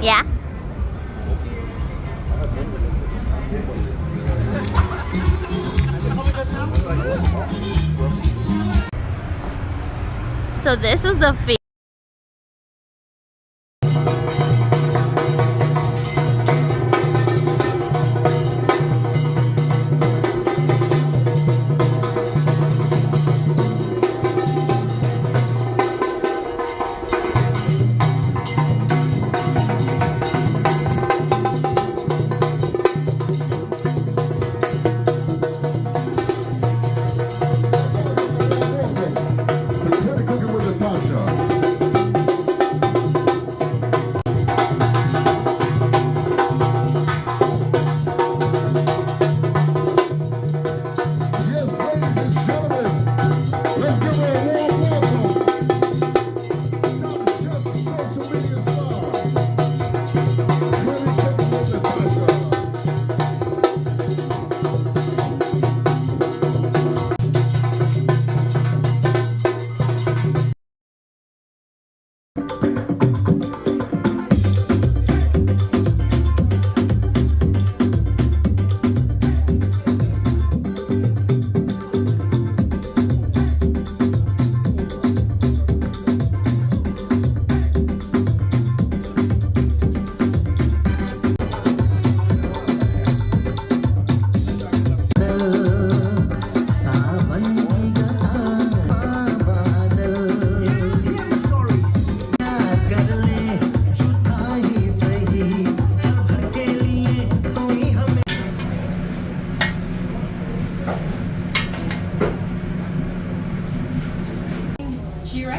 Yeah. So this is the fee.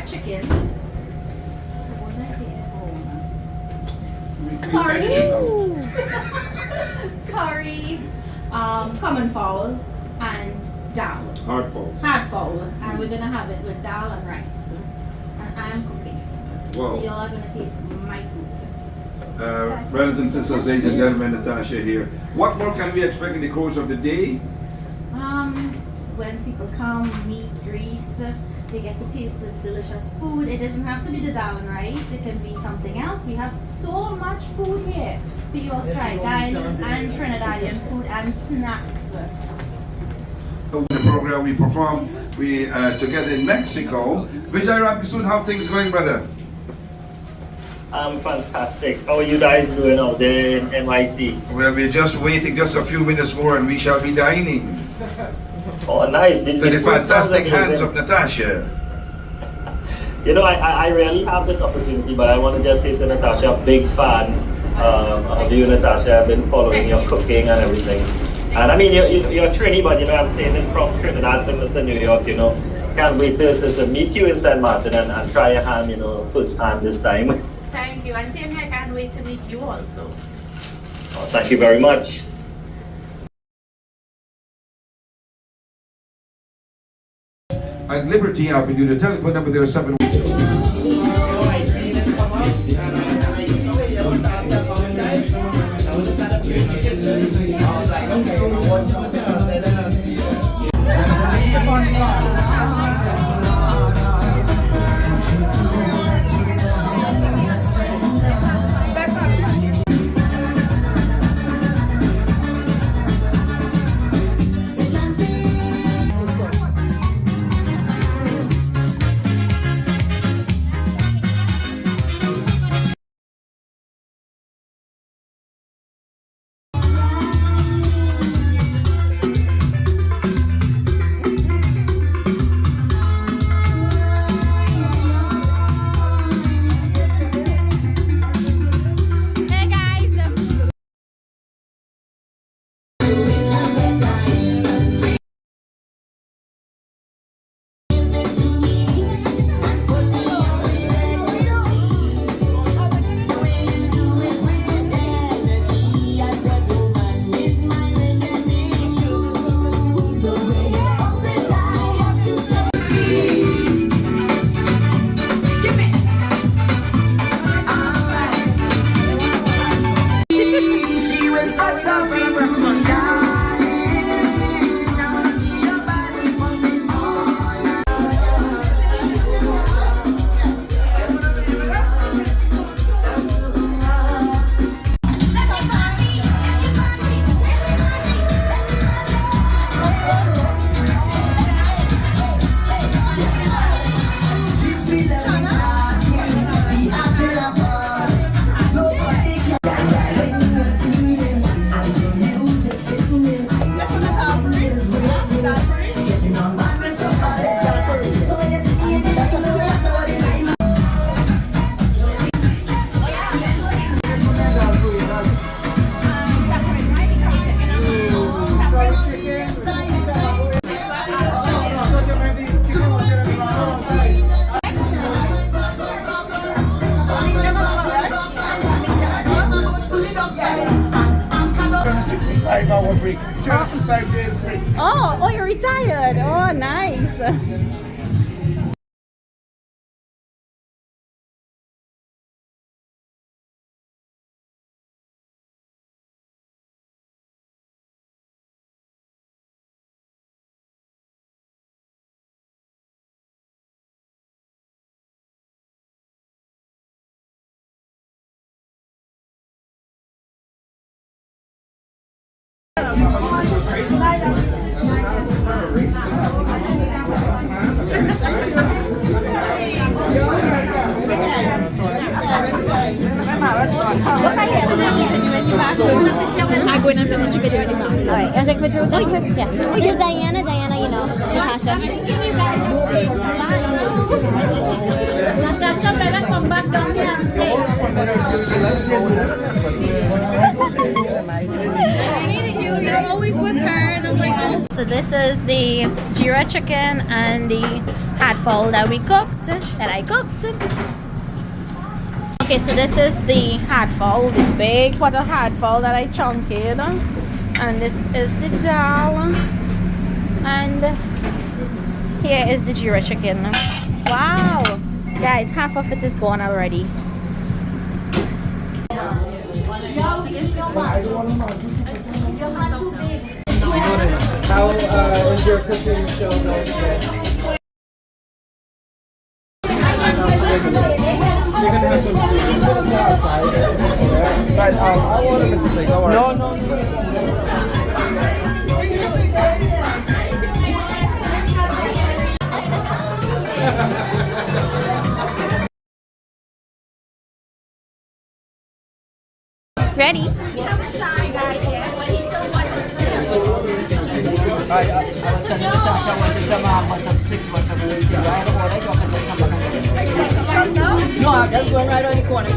Chicken. Curry, common fowl, and dal. Hard fowl. Hard fowl, and we're gonna have it with dal and rice. And I'm cooking it. Wow. So y'all are gonna taste my food. Brothers and sisters, ladies and gentlemen, Natasha here. What more can we expect in the course of the day? When people come, meet, greet, they get to taste the delicious food. It doesn't have to be the dal and rice. It can be something else. We have so much food here for you all to try. Guyanese and Trinidadian food and snacks. So in the program we perform together in Mexico. Vijay Ramkisoon, how things going, brother? I'm fantastic. How are you guys doing out there in MIC? Well, we're just waiting just a few minutes more and we shall be dining. Oh, nice. To the fantastic hands of Natasha. You know, I rarely have this opportunity, but I want to just say to Natasha, big fan of you, Natasha. I've been following your cooking and everything. And I mean, you're Trini, but you know, I'm saying this from Trinidad to New York, you know. Can't wait to meet you in St. Martin and try your hand, you know, first time this time. Thank you. And same here, I can't wait to meet you also. Oh, thank you very much. At Liberty Avenue, the telephone number there is 7. more break. 5 days break. Oh, you're retired. Oh, nice. I'm going to finish the video in the back. Alright, you want to take a picture with them quick? Yeah. This is Diana. Diana, you know. Natasha. Natasha better come back down here and stay. You're always with her, and I'm like, oh. So this is the Jira chicken and the hot fowl that we cooked, that I cooked. Okay, so this is the hot fowl, the big pot of hot fowl that I chunked. And this is the dal. And here is the Jira chicken. Wow! Guys, half of it is gone already. How is your cooking show going today? You're gonna have some food. You're gonna go outside. But I want to Mrs. Singh. Don't worry. No. Ready? No, I'm just going right on the corner.